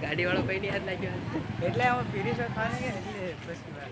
ગાડી વાળો કઈ યાદ લાગ્યો એટલે હું ફીરી શોટ ખાને કે એટલે પછી વાર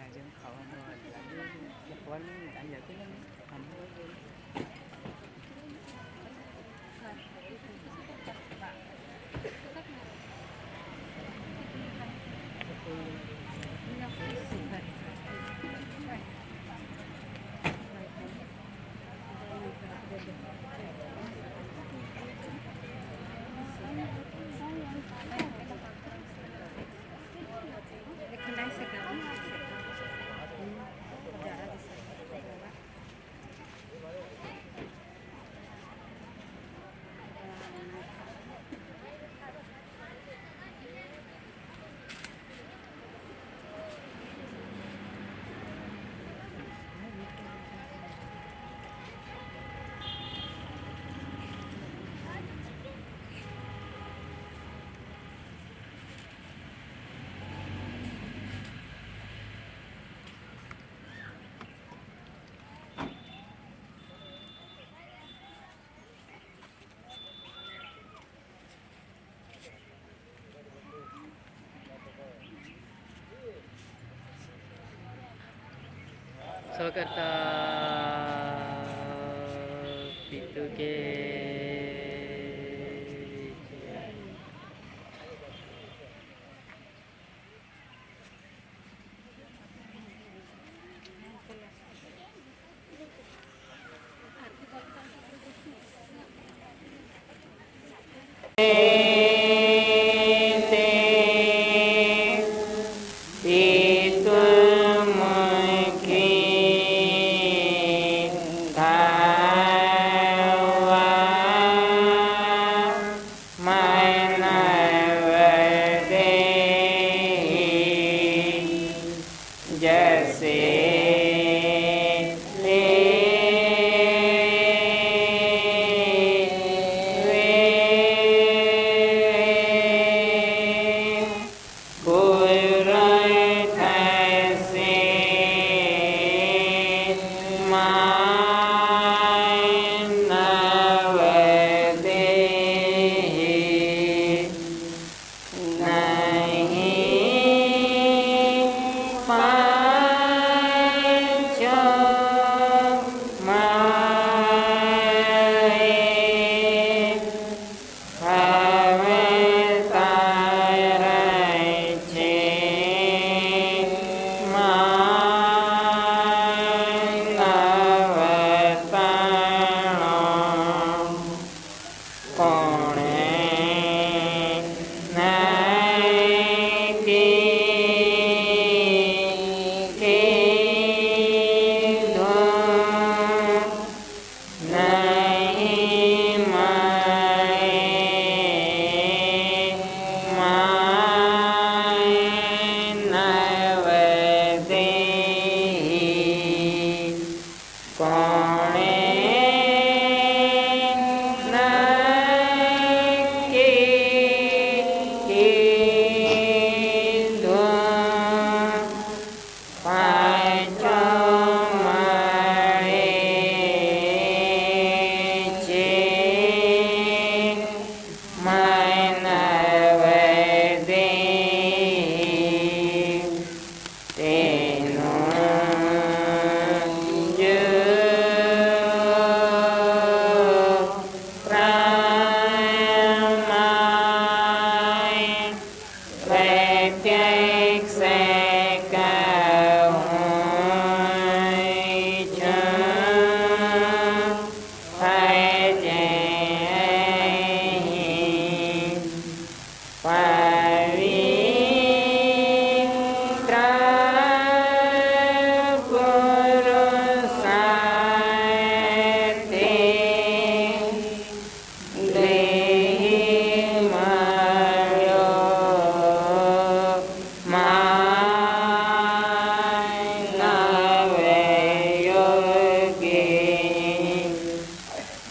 આજે ખાવામાં લખવાનું આવી જતું ને શું કરતા પીતું કે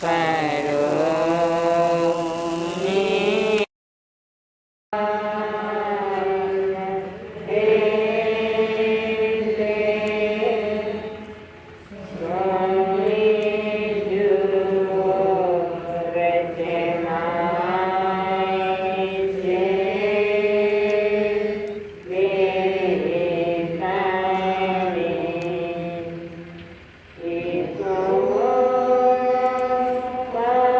કરુણી Bye.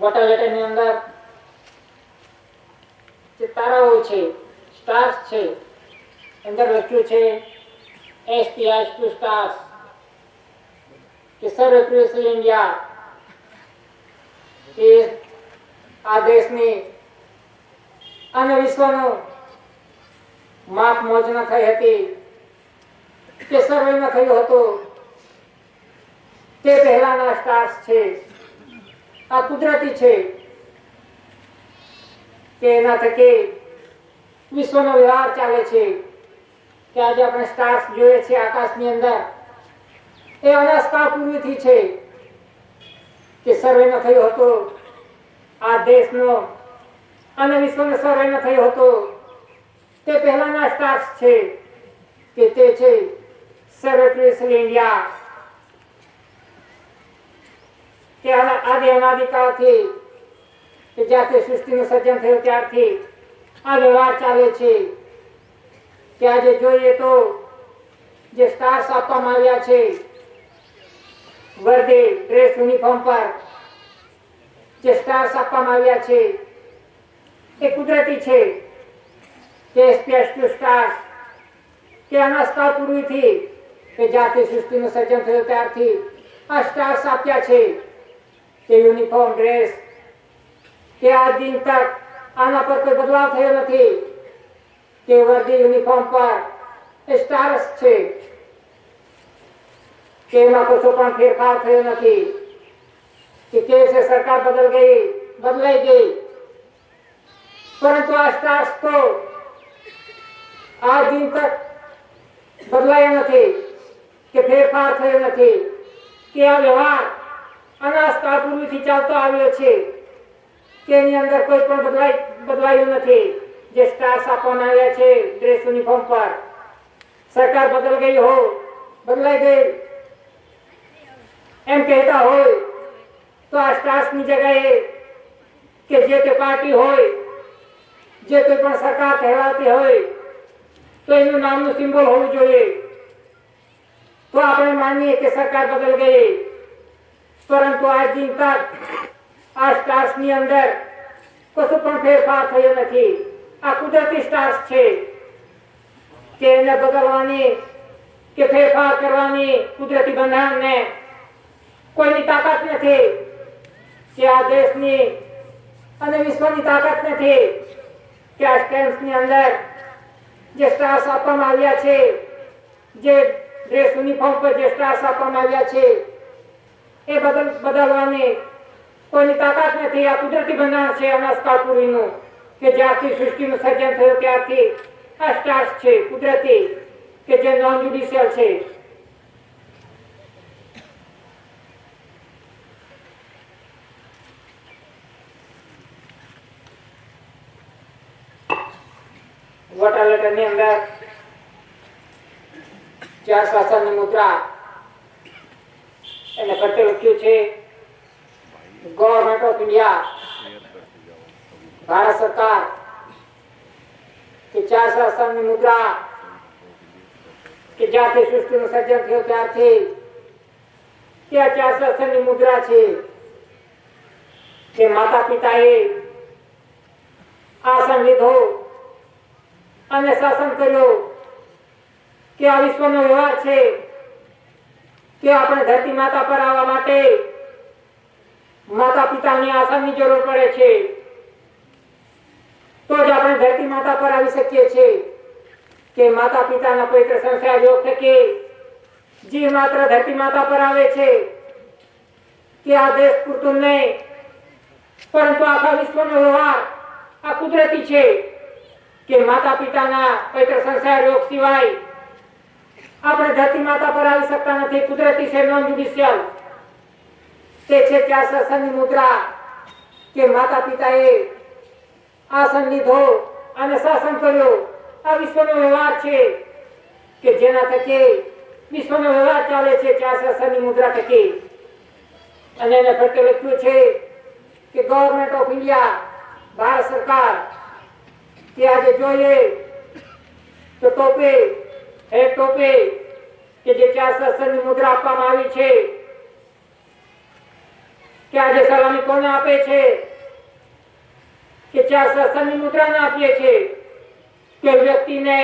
વોટર લેટરની અંદર જે તારાઓ છે, સ્ટાર્સ છે, અંદર લખ્યું છે એસપીઆઈ ટુ સ્ટાર્સ કે સર્વશ્રેષ્ઠ ઇન્ડિયા એ આ દેશની અને વિશ્વનું માપ મોજના થઈ હતી કે સર્વેમાં થયું હતું તે પહેલાના સ્ટાર્સ છે. આ કુદરતી છે કે એના થકી વિશ્વનો વ્યવહાર ચાલે છે કે આજે આપણે સ્ટાર્સ જોઈએ છે આકાશની અંદર એ અનાસ્કાર પૂર્વથી છે કે સર્વેમાં થયો હતો આ દેશનો અને વિશ્વનો સર્વેમાં થયો હતો તે પહેલાના સ્ટાર્સ છે કે તે છે સર્વશ્રેષ્ઠ ઇન્ડિયા કે આદિ અનાદિકાળથી કે જ્યાંથી સૃષ્ટિનું સર્જન થયું ત્યારથી આ વ્યવહાર ચાલે છે કે આજે જોઈએ તો જે સ્ટાર્સ આપવામાં આવ્યા છે વર્દી ડ્રેસ યુનિફોર્મ પર જે સ્ટાર્સ આપવામાં આવ્યા છે એ કુદરતી છે કે સ્પેશિયલ સ્ટાર્સ કે અનાસ્કાર પૂર્વથી કે જ્યાંથી સૃષ્ટિનું સર્જન થયું ત્યારથી આ સ્ટાર્સ આપ્યા છે કે યુનિફોર્મ ડ્રેસ કે આ દિન તક આના પર કોઈ બદલાવ થયો નથી કે વર્દી યુનિફોર્મ પર સ્ટાર્સ છે કે એમાં કશો પણ ફેરફાર થયો નથી કે છે સરકાર બદલાઈ ગઈ પરંતુ આ સ્ટાર્સ તો આ દિન તક બદલાયા નથી કે ફેરફાર થયો નથી કે આ વ્યવહાર અનાસ્કાર પૂર્વથી ચાલતો આવ્યો છે કે એની અંદર કોઈ પણ બદલાયું નથી. જે સ્ટાર્સ આપવામાં આવ્યા છે ડ્રેસ યુનિફોર્મ પર સરકાર બદલાઈ ગઈ એમ કહેતા હોય તો આ સ્ટાર્સની જગ્યાએ કે જે તે પાર્ટી હોય જે કોઈ પણ સરકાર કહેવાતી હોય તો એનું નામનું સિમ્બોલ હોવું જોઈએ તો આપણે માનીએ કે સરકાર બદલ ગઈ પરંતુ આજ દિન તક આ સ્ટાર્સની અંદર કશું પણ ફેરફાર થયો નથી. આ કુદરતી સ્ટાર્સ છે કે એને બદલવાની કે ફેરફાર કરવાની કુદરતી બંધારણને કોઈની તાકાત નથી કે આ દેશની અને વિશ્વની તાકાત નથી કે આ સ્ટેમ્પ્સની અંદર જે સ્ટાર્સ આપવામાં આવ્યા છે જે ડ્રેસ યુનિફોર્મ પર જે સ્ટાર્સ આપવામાં આવ્યા છે એ બદલવાની કોઈની તાકાત નથી. આ કુદરતી બંધારણ છે અનાસ્કાર પૂર્વીનું કે જ્યારથી સૃષ્ટિનું સર્જન થયું ત્યારથી આ સ્ટાર્સ છે કુદરતી કે જે નોન જ્યુડિશિયલ છે. વોટર લેટરની અંદર ચાર શાસનની મુદ્રા એને ફરતે લખ્યું છે ગવર્મેન્ટ ઓફ ઇન્ડિયા ભારત સરકાર કે ચાર શાસનની મુદ્રા કે જ્યાંથી સૃષ્ટિનું સર્જન થયું ત્યારથી કે આ ચાર શાસનની મુદ્રા છે કે માતા પિતાએ આસન લીધો અને શાસન કર્યું કે આ વિશ્વનો વ્યવહાર છે કે આપણે ધરતી માતા પર આવવા માટે માતા પિતાની આસનની જરૂર પડે છે તો જ આપણે ધરતી માતા પર આવી શકીએ છીએ કે માતા પિતાના પવિત્ર સંસ્કાર યોગ થકી જે માત્ર ધરતી માતા પર આવે છે કે આ દેશ પૂરતું નહીં પરંતુ આખા વિશ્વનો વ્યવહાર આ કુદરતી છે કે માતા પિતાના પવિત્ર સંસ્કાર યોગ સિવાય આપણે ધરતી માતા પર આવી શકતા નથી. કુદરતી છે નોન જ્યુડિશિયલ તે છે ચાર શાસનની મુદ્રા કે માતા પિતાએ આસન લીધો અને શાસન કર્યો. આ વિશ્વનો વ્યવહાર છે કે જેના થકી વિશ્વનો વ્યવહાર ચાલે છે ચાર શાસનની મુદ્રા થકી. અને એને ફરતે લખ્યું છે કે ગવર્મેન્ટ ઓફ ઇન્ડિયા ભારત સરકાર કે આજે જોઈએ તો ટોપે કે જે ચાર શાસનની મુદ્રા આપવામાં આવી છે કે આજે સલામી કોને આપે છે કે ચાર શાસનની મુદ્રાને આપીએ છીએ કે વ્યક્તિને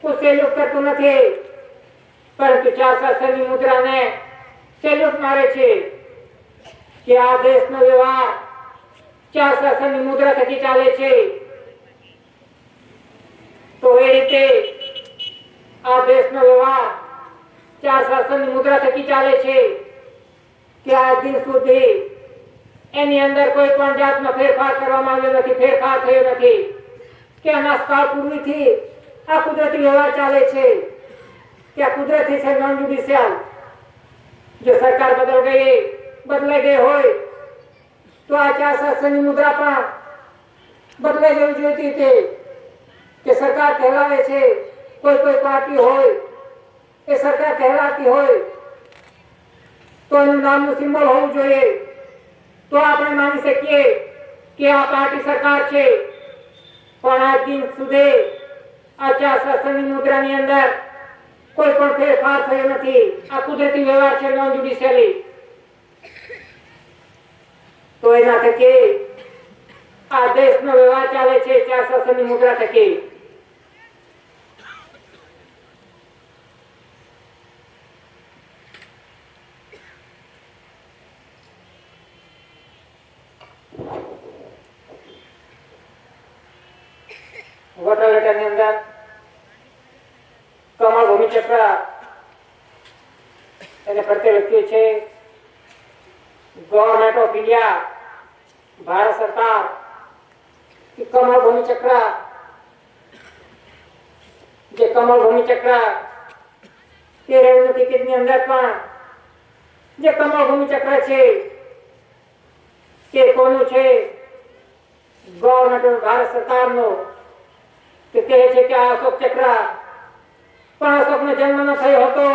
કોઈ સેલ્યુટ કરતું નથી, પરંતુ ચાર શાસનની મુદ્રાને સેલ્યુટ મારે છે કે આ દેશનો વ્યવહાર ચાર શાસનની મુદ્રા થકી ચાલે છે. તો એ રીતે આ દેશનો વ્યવહાર ચાર શાસનની મુદ્રા થકી ચાલે છે કે આજ દિન સુધી એની અંદર કોઈ પણ જાતનો ફેરફાર કરવામાં આવ્યો નથી, ફેરફાર થયો નથી કે અનાજકાળ પૂર્વીથી આ કુદરતી વ્યવહાર ચાલે છે કે આ કુદરતી છે, નોન જ્યુડિશિયલ. જો સરકાર બદલાઈ ગઈ હોય તો આ ચાર શાસનની મુદ્રા પણ બદલાઈ જવી જોઈતી હતી કે સરકાર કહેવાય છે, કોઈ પાર્ટી હોય એ સરકાર કહેવાતી હોય તો એનું નામનું સિમ્બોલ હોવું જોઈએ, તો આપણે માની શકીએ કે આ પાર્ટી સરકાર છે. પણ આજ દિન સુધી આ ચાર શાસનની મુદ્રાની અંદર કોઈ પણ ફેરફાર થયો નથી. આ કુદરતી વ્યવહાર છે, નોન જ્યુડિશિયલી. તો એના થકી આ દેશનો વ્યવહાર ચાલે છે ચાર શાસનની મુદ્રા થકી. વોટર લેટરની અંદર કમળ ભૂમિચક્ર એને ફરતે લખ્યું છે ગવર્મેન્ટ ઓફ ઇન્ડિયા, ભારત સરકાર કમળ ભૂમિચક્ર, જે કમળ ભૂમિચક્ર તે રેવન્યુ ટિકિટની અંદર પણ જે કમળ ભૂમિચક્ર છે તે કોનું છે? ગવર્મેન્ટ ઓફ ભારત સરકારનું. તે કહે છે કે આ અશોક ચક્ર પણ અશોકનો જન્મ ન થયો હતો,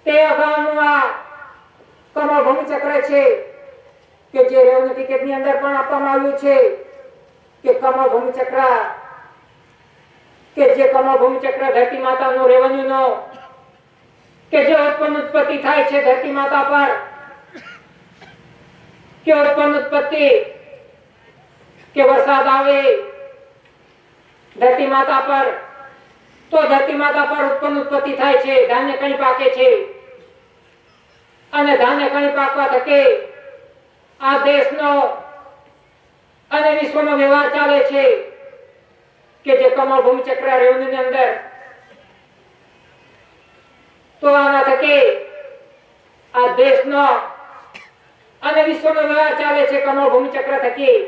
તે અગાઉનું આ કમળ ભૂમિચક્ર છે કે જે રેવન્યુ ટિકિટની અંદર પણ આપવામાં આવ્યું છે કે કમળ ભૂમિચક્ર, કે જે કમળ ભૂમિચક્ર ધરતી માતાનું રેવન્યુનો કે જે ઉત્પત્તિ થાય છે ધરતી માતા પર, કે ઉત્પત્તિ કે વરસાદ આવે ધરતી માતા પર તો ધરતી માતા પર ઉત્પત્તિ થાય છે, ધાન્ય કણી પાકે છે અને ધાન્ય કણી પાકવા થકે આ દેશનો અને વિશ્વનો વ્યવહાર ચાલે છે કે જે કમળ ભૂમિચક્ર રેવન્યુની અંદર. તો આના થકે આ દેશનો અને વિશ્વનો વ્યવહાર ચાલે છે કમળ ભૂમિચક્ર થકી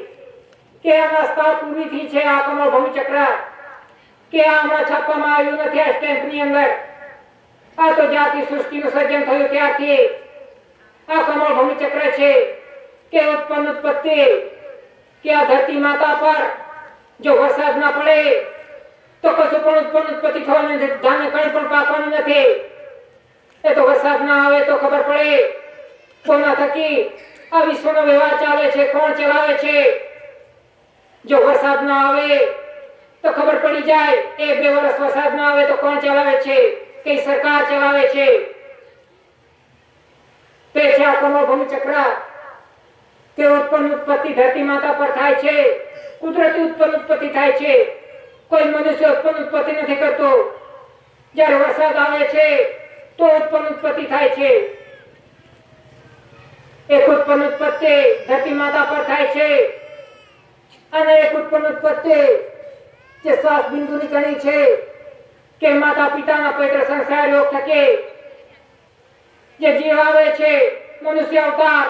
કે આના સ્થળ પૂરીથી છે આ કમળ ભૂમિચક્ર કે આમાં છાપવામાં આવ્યું નથી આ સ્ટેમ્પની અંદર. આ તો જ્યાંથી સૃષ્ટિનું સર્જન થયું ત્યારથી આ કમળ ભૂમિચક્ર છે કે ઉત્પત્તિ કે આ ધરતી માતા પર જો વરસાદ ના પડે તો કશું પણ ઉત્પત્તિ થવાની નથી, ધાન્ય કઈ પણ પાકવાનું નથી. એ તો વરસાદ ના આવે તો ખબર પડે કોના થકી આ વિશ્વનો વ્યવહાર ચાલે છે, કોણ ચલાવે છે. જો વરસાદ ના આવે તો ખબર પડી જાય, 1-2 વર્ષ વરસાદ ના આવે તો કોણ ચલાવે છે? કઈ સરકાર ચલાવે છે? તે છે આ કમળ ભૂમિચક્ર કે ઉત્પત્તિ ધરતી માતા પર થાય છે, કુદરતી ઉત્પત્તિ થાય છે. કોઈ મનુષ્ય ઉત્પત્તિ નથી કરતો. જ્યારે વરસાદ આવે છે તો ઉત્પત્તિ થાય છે. એક ઉત્પત્તિ ધરતી માતા પર થાય છે અને એક ઉત્પત્તિ જે શ્વાસ બિંદુની કણી છે કે માતા પિતાના પવિત્ર સંસ્કાર યોગ થકે જે જીવ આવે છે, મનુષ્ય અવતાર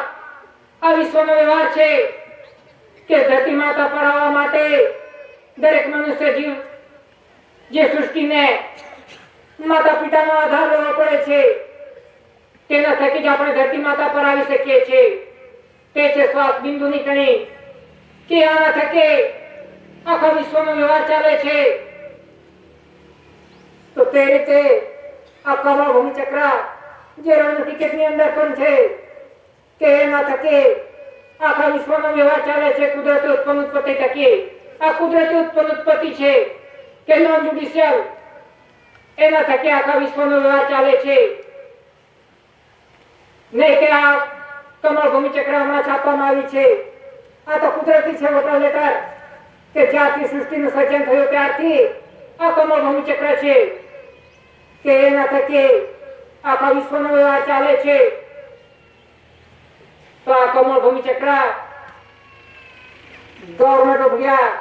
આ વિશ્વનો વ્યવહાર છે કે ધરતી માતા પર આવવા માટે દરેક મનુષ્ય જીવ જે સૃષ્ટિને માતા પિતાનો આધાર લેવો પડે છે, તેના થકી જ આપણે ધરતી માતા પર આવી શકીએ છીએ. તે છે શ્વાસ બિંદુની કણી કે આના થકી આખા વિશ્વનો વ્યવહાર ચાલે છે. તો તે રીતે આ કમળ ભૂમિચક્ર જે રેવન્યુ ટિકિટની અંદર પણ છે કે એના થકી આખા વિશ્વનો વ્યવહાર ચાલે છે કુદરતી ઉત્પત્તિ થકી. આ કુદરતી ઉત્પત્તિ છે કે નોન જ્યુડિશિયલ, એના થકી આખા વિશ્વનો વ્યવહાર ચાલે છે. નહીં કે આ કમળ ભૂમિ ચક્ર હમણાં છાપવામાં આવી છે. આ તો કુદરતી છે વોટર લેટર કે જ્યારથી સૃષ્ટિનું સર્જન થયું ત્યારથી આ કમળ ભૂમિ ચક્ર છે કે એના થકી આખા વિશ્વનો વ્યવહાર ચાલે છે. તો આ કમળ ભૂમિ ચક્ર ગવર્મેન્ટ ઓફ ઇન્ડિયા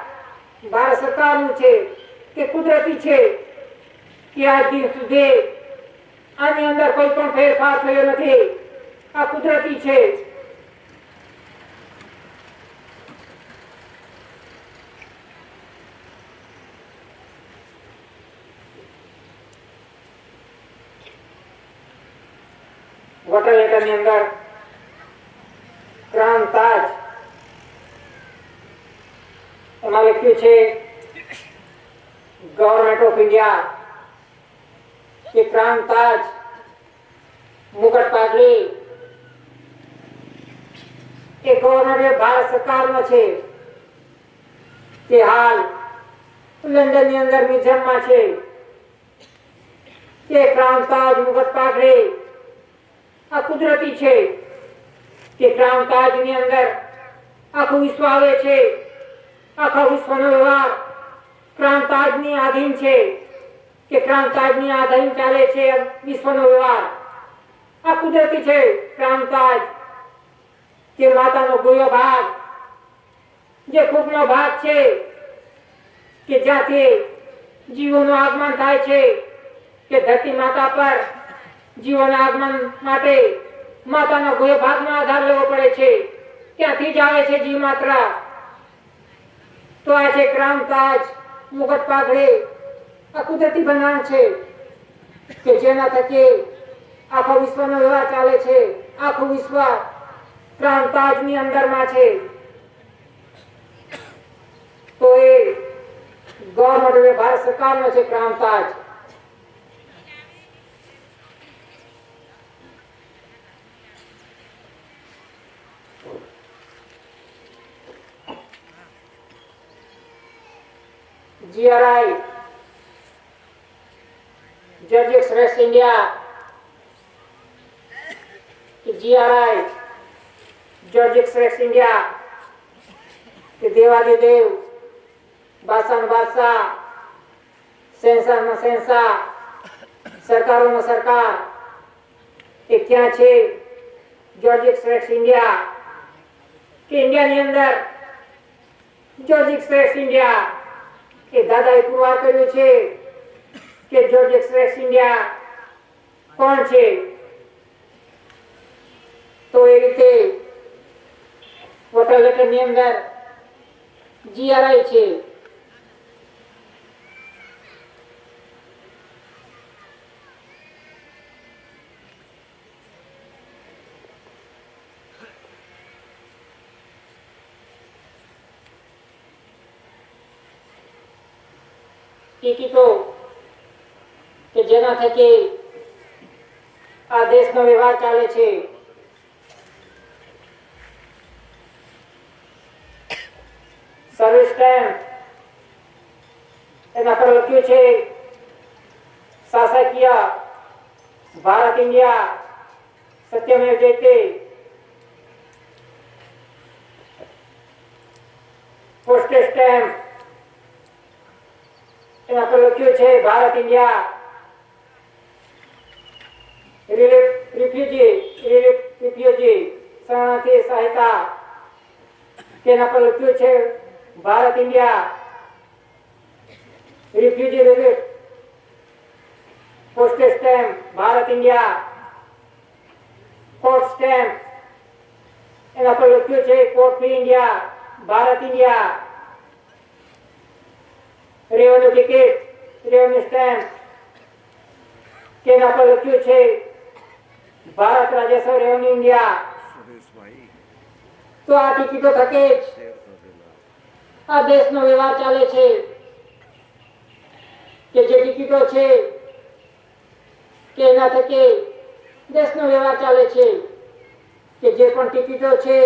ભારત સરકારનું છે કે કુદરતી છે કે આજ દિન સુધી આની અંદર કોઈ પણ ફેરફાર થયો નથી. આ કુદરતી છે. વોટર લેટર ની અંદર ક્રાઉન તાજ એમાં લખ્યું છે ગવર્મેન્ટ ઓફ ઇન્ડિયા કે ક્રાઉન તાજ મુગટ પાઘડી એ ગવર્મેન્ટ ભારત સરકારનો છે કે હાલ લંડન ની અંદર મ્યુઝિયમમાં છે કે ક્રાઉન તાજ મુગટ પાઘડી આ કુદરતી છે કે ક્રાઉન તાજ ની અંદર આખું વિશ્વ આવે છે. આખા વિશ્વનો વ્યવહાર ક્રાઉન તાજ ની આધીન છે કે ક્રાઉન તાજ ની આધીન ચાલે છે વિશ્વનો વ્યવહાર. આ કુદરતી છે ક્રાઉન તાજ કે માતાનો ગોયો ભાગ જે કુકનો ભાગ છે કે જ્યાંથી જીવોનું આગમન થાય છે કે ધરતી માતા પર જીવોના આગમન માટે માતાના ગોયો ભાગનો આધાર લેવો પડે છે. ત્યાંથી જ આવે છે જીવ માત્રા. તો આ છે ક્રાઉન તાજ મુગટ પાઘડી. આ કુદરતી બંધારણ છે કે જેના થકી આખો વિશ્વનો વ્યવહાર ચાલે છે. આખું વિશ્વ ક્રાઉન તાજ ની અંદરમાં છે. તો એ ગવર્મેન્ટ ભારત સરકારનો છે ક્રાઉન તાજ. GRI Georgic Rex India GRI Georgic Rex India કે દેવાદિદેવ બાદશાહ બાદશાહ શહેનશાહ શહેનશાહ સરકારોનો સરકાર એ ક્યાં છે? Georgic Rex India કે ઇન્ડિયાની અંદર Georgic Rex India એ દાદાએ પુરવાર કર્યું છે કે Georgic Rex India કોણ છે? તો એ રીતે વોટર લેટર ની અંદર GRI છે. ટિકિટો કે જેના થકી આ દેશનો વ્યવહાર ચાલે છે. સર્વિસ સ્ટેમ્પ એના પર લખ્યું છે શાસકીય Bharat India Satyamev Jayate. Postage stamp એના પર લખ્યું છે ભારત ઇન્ડિયા. રિફ્યુજી શરણાર્થી સહાયતા તેના પર લખ્યું છે Bharat India. Refugee relief postage stamp Bharat India. Court stamp એના પર લખ્યું છે court fee India Bharat India. Revenue ticket revenue stamp તેના પર લખ્યું છે ભારત રાજસ્વ રેવન્યુ ઇન્ડિયા. તો આ ટિકિટો થકી જ આ દેશનો વ્યવહાર ચાલે છે કે જે ટિકિટો છે કે એના થકી દેશનો વ્યવહાર ચાલે છે કે જે પણ ટિકિટો છે